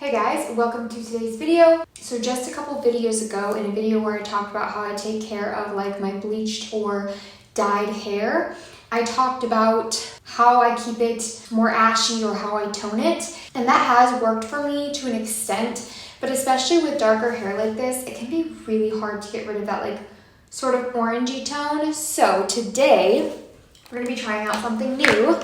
Hey guys, welcome to today's video. So just a couple videos ago, in a video where I talked about how I take care of like my bleached or dyed hair, I talked about how I keep it more ashy or how I tone it, and that has worked for me to an extent, but especially with darker hair like this, it can be really hard to get rid of that like sort of orangey tone. So today we're gonna be trying out something new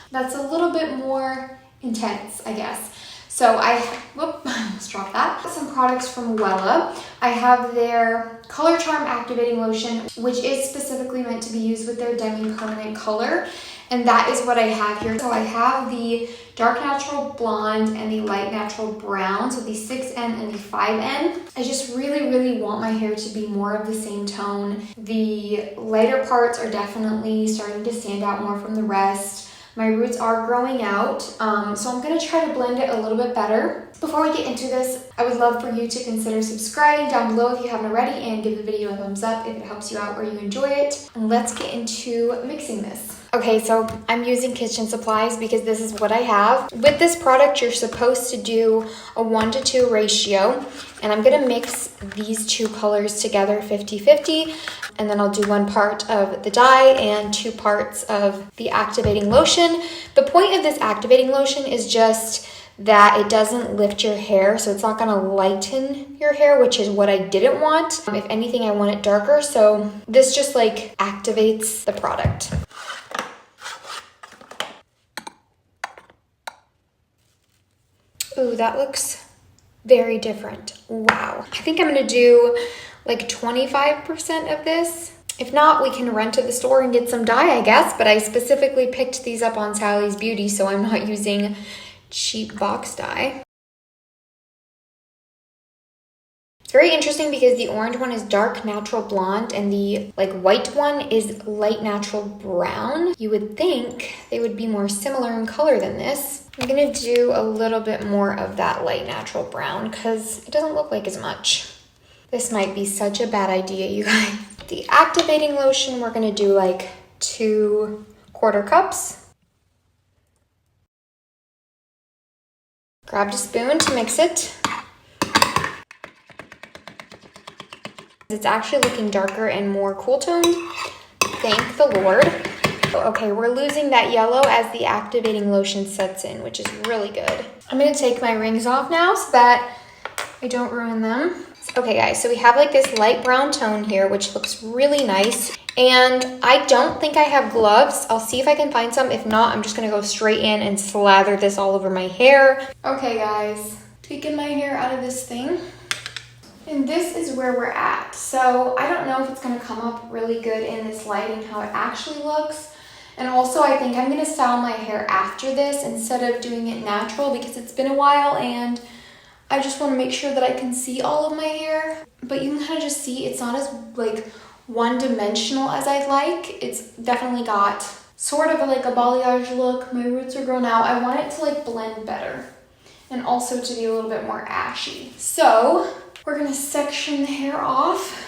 that's a little bit more intense, I guess. So I almost dropped that. Some products from Wella. I have their Color Charm Activating Lotion, which is specifically meant to be used with their Demi Permanent Color. And that is what I have here. So I have the Dark Natural Blonde and the Light Natural Brown. So the 6N and the 5N. I just really want my hair to be more of the same tone. The lighter parts are definitely starting to stand out more from the rest. My roots are growing out, so I'm going to try to blend it a little bit better. Before we get into this, I would love for you to consider subscribing down below if you haven't already, and give the video a thumbs up if it helps you out or you enjoy it. And let's get into mixing this. Okay, so I'm using kitchen supplies because this is what I have. With this product, you're supposed to do a 1-to-2 ratio, and I'm going to mix these two colors together 50-50. And then I'll do 1 part of the dye and 2 parts of the activating lotion. The point of this activating lotion is just that it doesn't lift your hair, so it's not gonna lighten your hair, which is what I didn't want. If anything, I want it darker, so this just like activates the product. Ooh, that looks very different. Wow. I think I'm gonna do like 25% of this. If not, we can run to the store and get some dye, I guess, but I specifically picked these up on Sally's Beauty, so I'm not using cheap box dye. It's very interesting because the orange one is dark natural blonde and the like white one is light natural brown. You would think they would be more similar in color than this. I'm gonna do a little bit more of that light natural brown because it doesn't look like as much. This might be such a bad idea, you guys. The activating lotion, we're gonna do like 2 1/4 cups. Grabbed a spoon to mix it. It's actually looking darker and more cool toned. Thank the Lord. Okay, we're losing that yellow as the activating lotion sets in, which is really good. I'm gonna take my rings off now so that I don't ruin them. Okay guys, so we have like this light brown tone here, which looks really nice. And I don't think I have gloves. I'll see if I can find some. If not, I'm just gonna go straight in and slather this all over my hair. Okay guys, taking my hair out of this thing. And this is where we're at. So I don't know if it's gonna come up really good in this lighting, how it actually looks. And also I think I'm gonna style my hair after this instead of doing it natural because it's been a while and I just want to make sure that I can see all of my hair. But you can kind of just see it's not as like one-dimensional as I'd like. It's definitely got sort of like a balayage look. My roots are grown out. I want it to like blend better and also to be a little bit more ashy. So we're gonna section the hair off.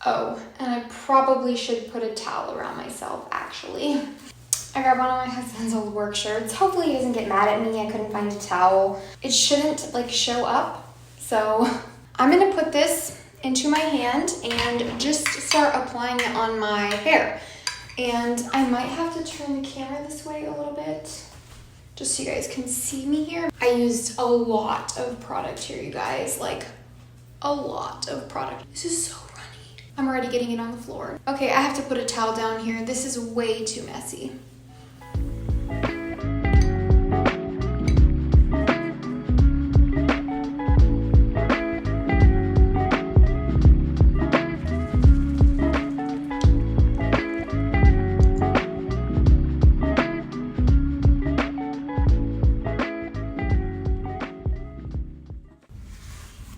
Oh, and I probably should put a towel around myself actually. I grabbed one of my husband's old work shirts. Hopefully he doesn't get mad at me. I couldn't find a towel. It shouldn't like show up. So I'm gonna put this into my hand and just start applying it on my hair. And I might have to turn the camera this way a little bit just so you guys can see me here. I used a lot of product here, you guys, like a lot of product. This is so runny. I'm already getting it on the floor. Okay, I have to put a towel down here. This is way too messy.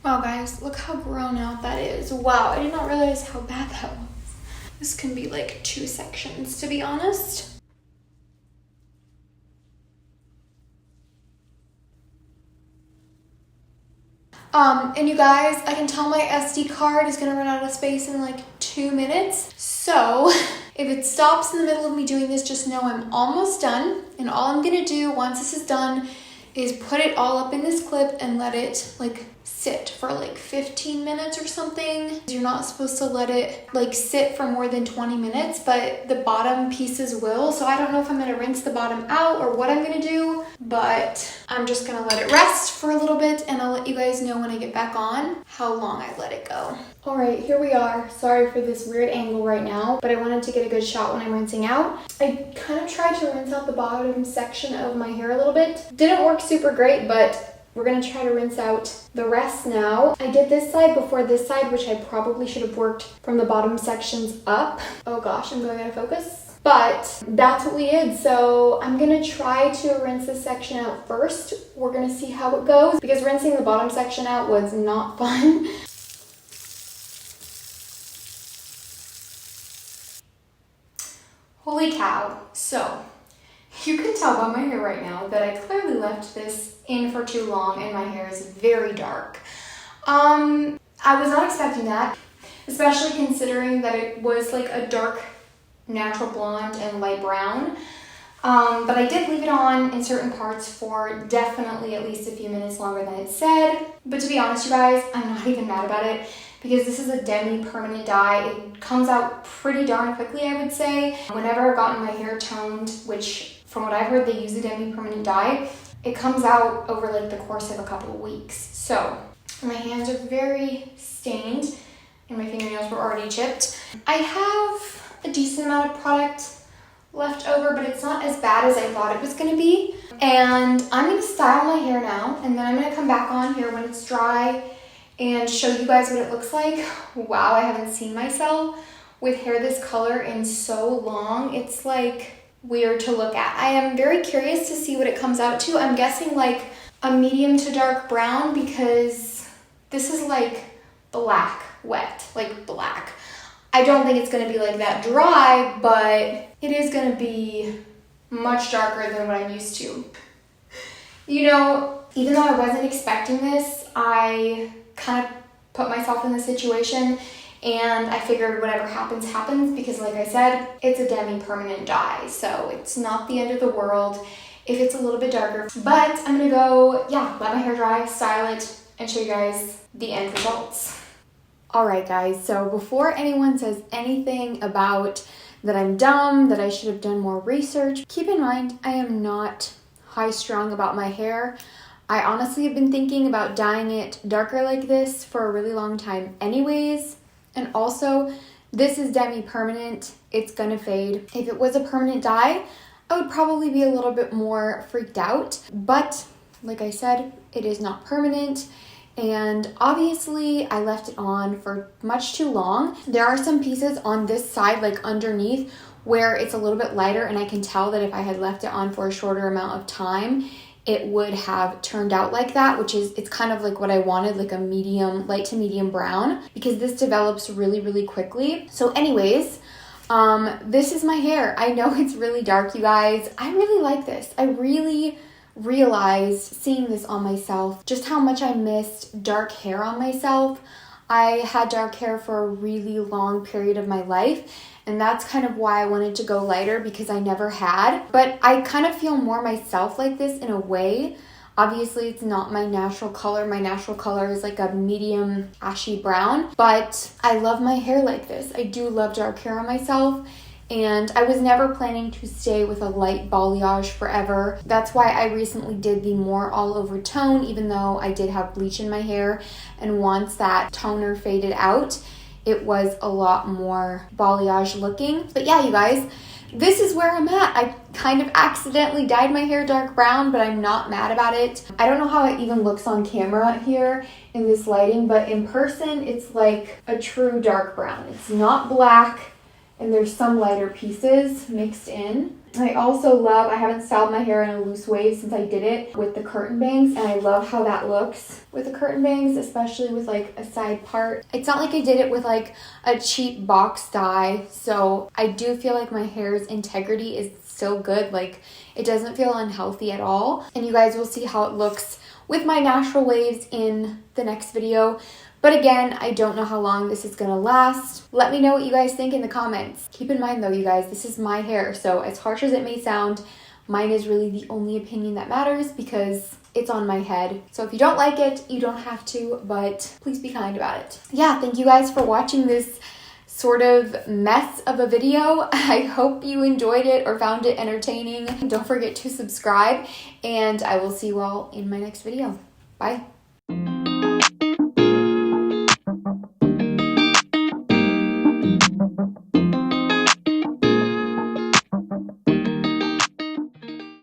Wow guys, look how grown out that is. Wow, I did not realize how bad that was. This can be like 2 sections, to be honest. And you guys, I can tell my SD card is gonna run out of space in like 2 minutes. So If it stops in the middle of me doing this, just know I'm almost done. And all I'm gonna do once this is done is put it all up in this clip and let it like sit for like 15 minutes or something. You're not supposed to let it like sit for more than 20 minutes, but the bottom pieces will. So I don't know if I'm gonna rinse the bottom out or what I'm gonna do, but I'm just gonna let it rest for a little bit and I'll let you guys know when I get back on how long I let it go. All right, here we are. Sorry for this weird angle right now, but I wanted to get a good shot when I'm rinsing out. I kind of tried to rinse out the bottom section of my hair a little bit. Didn't work super great, but we're gonna try to rinse out the rest now. I did this side before this side, which I probably should have worked from the bottom sections up. Oh gosh, I'm going out of focus. But that's what we did. So I'm gonna try to rinse this section out first. We're gonna see how it goes because rinsing the bottom section out was not fun. Holy cow. So you can tell by my hair right now that I clearly left this in for too long and my hair is very dark. I was not expecting that, especially considering that it was like a dark natural blonde and light brown. But I did leave it on in certain parts for definitely at least a few minutes longer than it said. But to be honest, you guys, I'm not even mad about it because this is a demi permanent dye. It comes out pretty darn quickly, I would say. Whenever I've gotten my hair toned, which from what I've heard, they use a demi permanent dye, it comes out over like the course of a couple of weeks. So my hands are very stained and my fingernails were already chipped. I have a decent amount of product left over, but it's not as bad as I thought it was gonna be. And I'm gonna style my hair now, and then I'm gonna come back on here when it's dry and show you guys what it looks like. Wow, I haven't seen myself with hair this color in so long. It's like weird to look at. I am very curious to see what it comes out to. I'm guessing like a medium to dark brown because this is like black, wet, like black. I don't think it's gonna be like that dry, but it is gonna be much darker than what I'm used to. You know, even though I wasn't expecting this, I kind of put myself in this situation and I figured whatever happens, happens because like I said, it's a demi-permanent dye. So it's not the end of the world if it's a little bit darker. But I'm gonna go, let my hair dry, style it, and show you guys the end results. All right, guys, so before anyone says anything about that I'm dumb, that I should have done more research, keep in mind, I am not high-strung about my hair. I honestly have been thinking about dyeing it darker like this for a really long time anyways. And also, this is demi-permanent. It's gonna fade. If it was a permanent dye, I would probably be a little bit more freaked out. But like I said, it is not permanent. And obviously, I left it on for much too long. There are some pieces on this side, like underneath, where it's a little bit lighter. And I can tell that if I had left it on for a shorter amount of time, it would have turned out like that, which is, it's kind of like what I wanted, like a medium, light to medium brown, because this develops really, really quickly. So anyways, this is my hair. I know it's really dark, you guys. I really like this. I really realized seeing this on myself, just how much I missed dark hair on myself. I had dark hair for a really long period of my life, and that's kind of why I wanted to go lighter because I never had. But I kind of feel more myself like this in a way. Obviously, it's not my natural color. My natural color is like a medium ashy brown, but I love my hair like this. I do love dark hair on myself, and I was never planning to stay with a light balayage forever. That's why I recently did the more all over tone, even though I did have bleach in my hair. And once that toner faded out, it was a lot more balayage looking. But yeah, you guys, this is where I'm at. I kind of accidentally dyed my hair dark brown, but I'm not mad about it. I don't know how it even looks on camera here in this lighting, but in person, it's like a true dark brown. It's not black, and there's some lighter pieces mixed in. I also love, I haven't styled my hair in a loose wave since I did it with the curtain bangs, and I love how that looks with the curtain bangs, especially with like a side part. It's not like I did it with like a cheap box dye, so I do feel like my hair's integrity is still good. Like, it doesn't feel unhealthy at all. And you guys will see how it looks with my natural waves in the next video. But again, I don't know how long this is gonna last. Let me know what you guys think in the comments. Keep in mind though, you guys, this is my hair, so as harsh as it may sound, mine is really the only opinion that matters because it's on my head. So if you don't like it, you don't have to, but please be kind about it. Yeah, thank you guys for watching this sort of mess of a video. I hope you enjoyed it or found it entertaining. Don't forget to subscribe, and I will see you all in my next video. Bye.